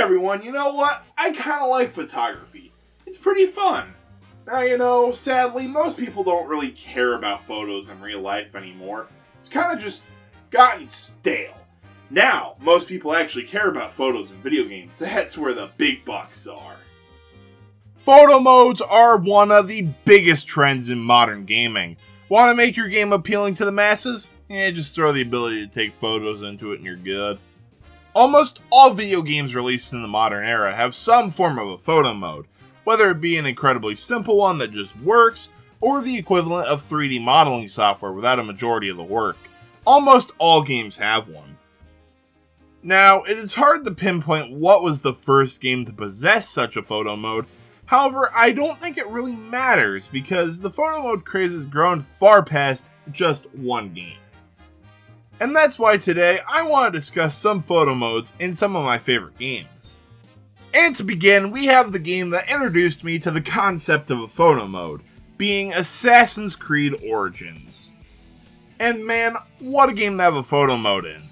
everyone, you know what? I kind of like photography. It's pretty fun. Now, sadly, most people don't really care about photos in real life anymore. It's kind of just gotten stale. Now, most people actually care about photos in video games. That's where the big bucks are. Photo modes are one of the biggest trends in modern gaming. Want to make your game appealing to the masses? Just throw the ability to take photos into it and you're good. Almost all video games released in the modern era have some form of a photo mode, whether it be an incredibly simple one that just works, or the equivalent of 3D modeling software without a majority of the work. Almost all games have one. Now, it is hard to pinpoint what was the first game to possess such a photo mode. However, I don't think it really matters because the photo mode craze has grown far past just one game. And that's why today I want to discuss some photo modes in some of my favorite games. And to begin, we have the game that introduced me to the concept of a photo mode, being Assassin's Creed Origins. And man, what a game to have a photo mode in.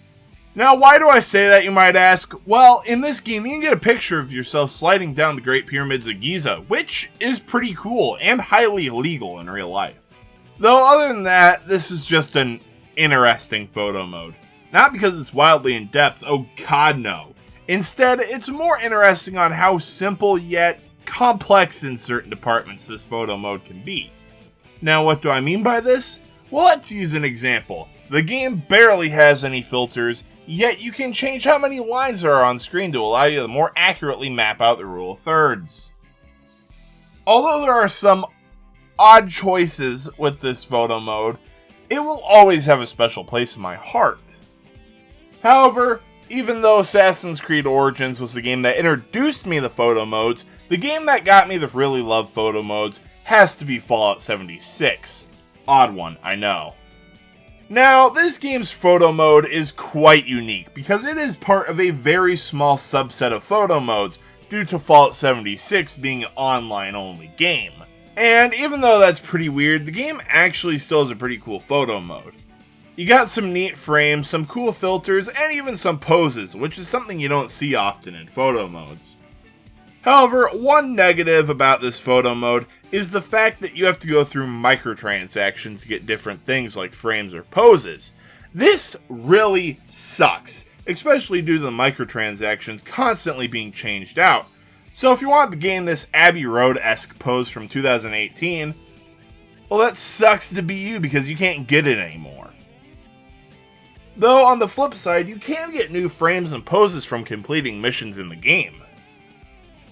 Now, why do I say that, you might ask? Well, in this game, you can get a picture of yourself sliding down the Great Pyramids of Giza, which is pretty cool and highly illegal in real life. Though other than that, this is just an interesting photo mode. Not because it's wildly in depth, oh god no. Instead, it's more interesting on how simple yet complex in certain departments this photo mode can be. Now, what do I mean by this? Well, let's use an example. The game barely has any filters, yet you can change how many lines there are on screen to allow you to more accurately map out the rule of thirds. Although there are some odd choices with this photo mode, it will always have a special place in my heart. However, even though Assassin's Creed Origins was the game that introduced me to photo modes, the game that got me to really love photo modes has to be Fallout 76. Odd one, I know. Now, this game's photo mode is quite unique because it is part of a very small subset of photo modes due to Fallout 76 being an online-only game. And even though that's pretty weird, the game actually still has a pretty cool photo mode. You got some neat frames, some cool filters, and even some poses, which is something you don't see often in photo modes. However, one negative about this photo mode is the fact that you have to go through microtransactions to get different things like frames or poses. This really sucks, especially due to the microtransactions constantly being changed out. So if you want to gain this Abbey Road-esque pose from 2018, well, that sucks to be you because you can't get it anymore. Though on the flip side, you can get new frames and poses from completing missions in the game.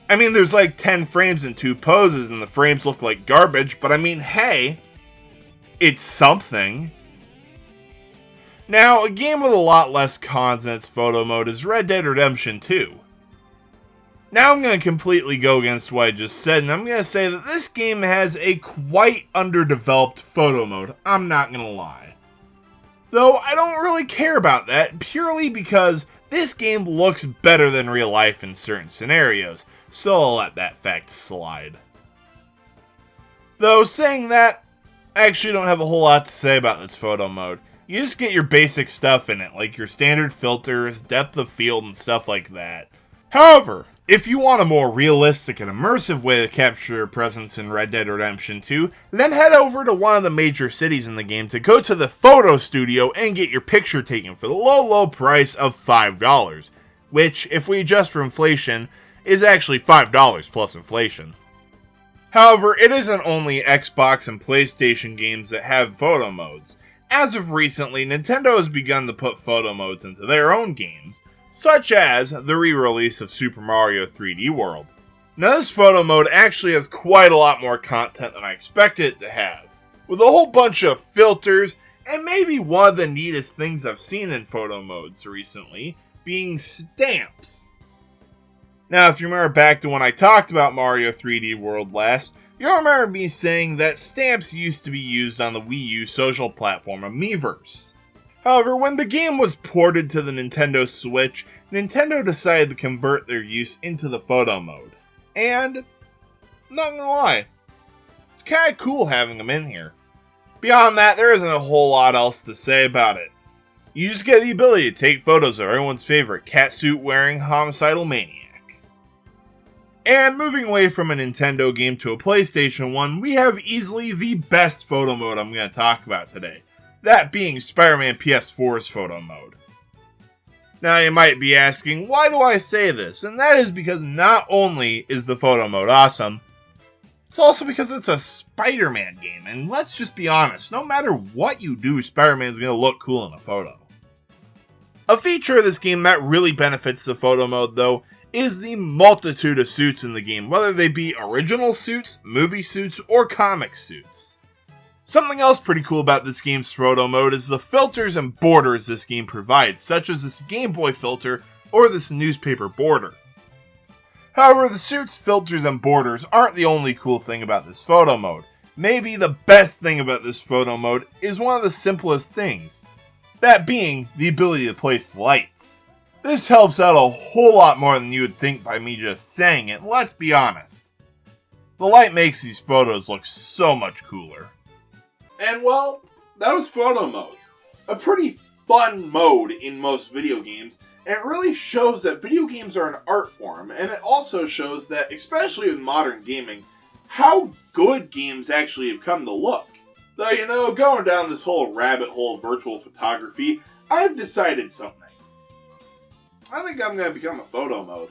I mean, there's like 10 frames and 2 poses and the frames look like garbage, but I mean, hey, it's something. Now, a game with a lot less cons in its photo mode is Red Dead Redemption 2. Now I'm going to completely go against what I just said, and I'm going to say that this game has a quite underdeveloped photo mode, I'm not going to lie. Though I don't really care about that, purely because this game looks better than real life in certain scenarios, so I'll let that fact slide. Though saying that, I actually don't have a whole lot to say about this photo mode. You just get your basic stuff in it, like your standard filters, depth of field, and stuff like that. However, if you want a more realistic and immersive way to capture your presence in Red Dead Redemption 2, then head over to one of the major cities in the game to go to the photo studio and get your picture taken for the low price of $5, which, if we adjust for inflation, is actually $5 plus inflation. However, it isn't only Xbox and PlayStation games that have photo modes. As of recently, Nintendo has begun to put photo modes into their own games, such as the re-release of Super Mario 3D World. Now this photo mode actually has quite a lot more content than I expected it to have, with a whole bunch of filters, and maybe one of the neatest things I've seen in photo modes recently being stamps. Now if you remember back to when I talked about Mario 3D World last, you'll remember me saying that stamps used to be used on the Wii U social platform of Miiverse. However, when the game was ported to the Nintendo Switch, Nintendo decided to convert their use into the photo mode. And, not gonna lie, it's kinda cool having them in here. Beyond that, there isn't a whole lot else to say about it. You just get the ability to take photos of everyone's favorite catsuit-wearing homicidal maniac. And moving away from a Nintendo game to a PlayStation one, we have easily the best photo mode I'm going to talk about today. That being Spider-Man PS4's photo mode. Now you might be asking, why do I say this? And that is because not only is the photo mode awesome, it's also because it's a Spider-Man game. And let's just be honest, no matter what you do, Spider-Man's going to look cool in a photo. A feature of this game that really benefits the photo mode, though, is the multitude of suits in the game, whether they be original suits, movie suits, or comic suits. Something else pretty cool about this game's photo mode is the filters and borders this game provides, such as this Game Boy filter or this newspaper border. However, the suits, filters, and borders aren't the only cool thing about this photo mode. Maybe the best thing about this photo mode is one of the simplest things, that being the ability to place lights. This helps out a whole lot more than you would think by me just saying it, and let's be honest. The light makes these photos look so much cooler. And well, that was photo modes. A pretty fun mode in most video games, and it really shows that video games are an art form, and it also shows that, especially with modern gaming, how good games actually have come to look. Though, you know, going down this whole rabbit hole of virtual photography, I've decided something. I think I'm going to become a photo mode.